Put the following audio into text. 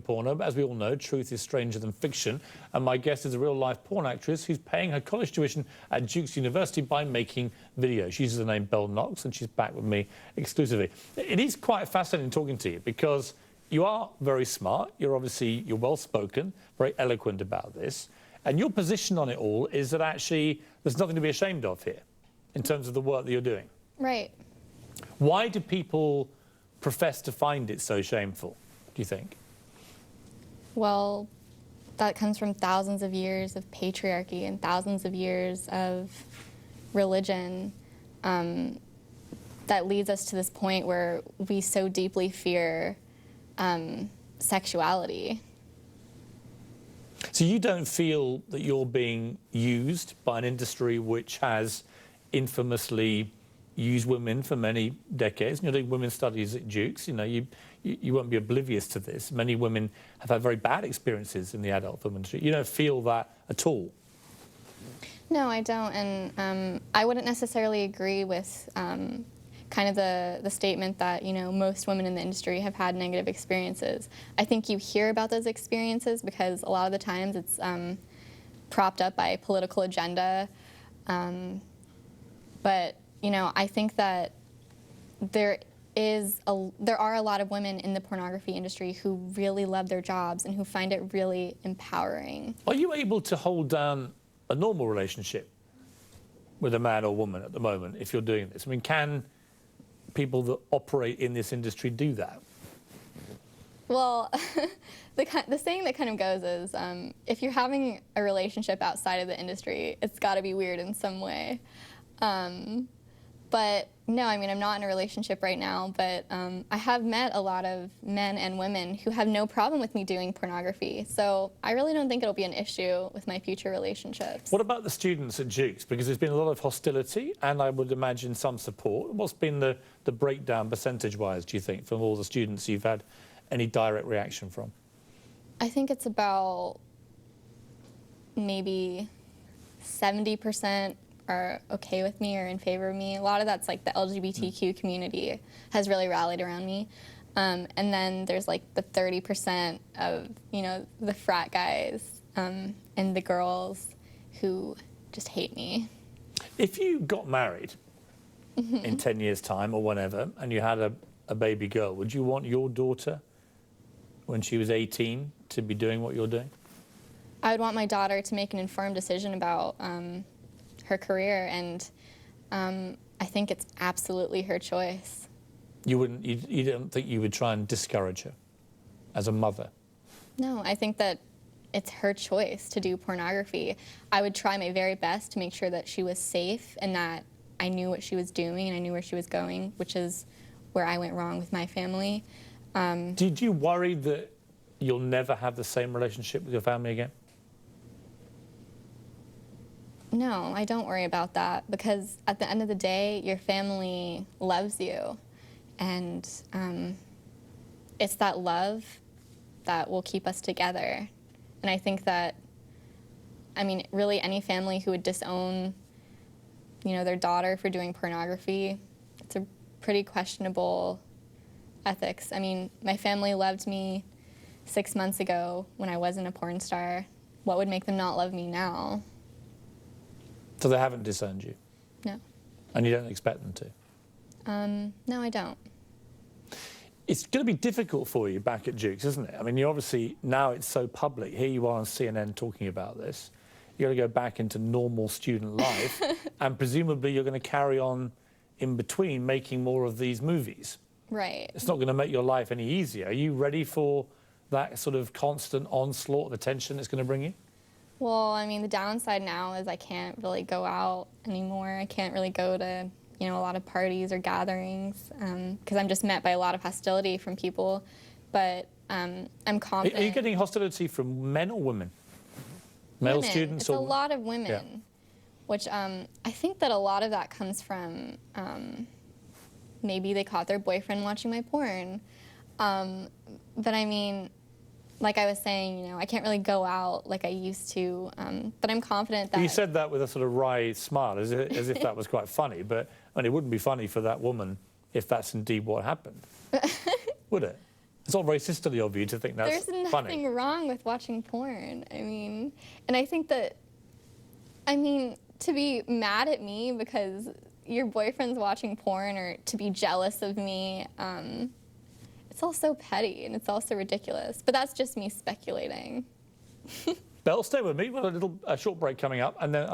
porno, but as we all know, truth is stranger than fiction. And my guest is a real-life porn actress who's paying her college tuition at Duke's University by making videos. She uses the name Belle Knox, and she's back with me exclusively. It is quite fascinating talking to you because you are very smart. You're well-spoken, very eloquent about this. And your position on it all is that actually there's nothing to be ashamed of here in terms of the work that you're doing. Right. Why do people profess to find it so shameful, do you think? Well, that comes from thousands of years of patriarchy and thousands of years of religion that leads us to this point where we so deeply fear sexuality. So you don't feel that you're being used by an industry which has infamously used women for many decades? And you're doing women's studies at Duke's. You know, you won't be oblivious to this. Many women have had very bad experiences in the adult film industry. You don't feel that at all? No, I don't. And I wouldn't necessarily agree with kind of the statement that, you know, most women in the industry have had negative experiences. I think you hear about those experiences because a lot of the times it's propped up by a political agenda. But you know, I think that there are a lot of women in the pornography industry who really love their jobs and who find it really empowering. Are you able to hold down a normal relationship with a man or woman at the moment if you're doing this? I mean, can people that operate in this industry do that? Well, the saying that kind of goes is, if you're having a relationship outside of the industry, it's got to be weird in some way. But no, I mean, I'm not in a relationship right now, but I have met a lot of men and women who have no problem with me doing pornography. So I really don't think it'll be an issue with my future relationships. What about the students at Duke's? Because there's been a lot of hostility and I would imagine some support. What's been the breakdown percentage-wise, do you think, from all the students you've had any direct reaction from? I think it's about maybe 70% are okay with me or in favor of me. A lot of that's like the LGBTQ community has really rallied around me. And then there's like the 30% of, you know, the frat guys and the girls who just hate me. If you got married in 10 years' time or whenever, and you had a baby girl, would you want your daughter, when she was 18, to be doing what you're doing? I would want my daughter to make an informed decision about her career, and I think it's absolutely her choice. You don't think you would try and discourage her as a mother? No, I think that it's her choice to do pornography. I would try my very best to make sure that she was safe and that I knew what she was doing and I knew where she was going, which is where I went wrong with my family. Did you worry that you'll never have the same relationship with your family again? No, I don't worry about that because at the end of the day, your family loves you. And it's that love that will keep us together. And I think that, I mean, really any family who would disown, you know, their daughter for doing pornography, it's a pretty questionable ethics. I mean, my family loved me 6 months ago when I wasn't a porn star. What would make them not love me now? So they haven't disowned you? No. And you don't expect them to? No, I don't. It's going to be difficult for you back at Duke's, isn't it? I mean, you obviously, now it's so public. Here you are on CNN talking about this. You're going to go back into normal student life, and presumably you're going to carry on in between making more of these movies. Right. It's not going to make your life any easier. Are you ready for that sort of constant onslaught of attention it's going to bring you? Well, I mean, the downside now is I can't really go out anymore. I can't really go to, you know, a lot of parties or gatherings because I'm just met by a lot of hostility from people. But I'm confident. Are you getting hostility from men or women? Male women. students? It's a lot of women, yeah. Which I think that a lot of that comes from maybe they caught their boyfriend watching my porn. But I mean, like I was saying, you know, I can't really go out like I used to, but I'm confident that... You said that with a sort of wry smile, as if that was quite funny, but I mean, it wouldn't be funny for that woman if that's indeed what happened, would it? It's not very sisterly of you to think that's There's funny. nothing wrong with watching porn. I mean, and I think that, I mean, to be mad at me because your boyfriend's watching porn or to be jealous of me, it's all so petty and it's also ridiculous. But that's just me speculating. Belle, stay with me. We've got a short break coming up, and then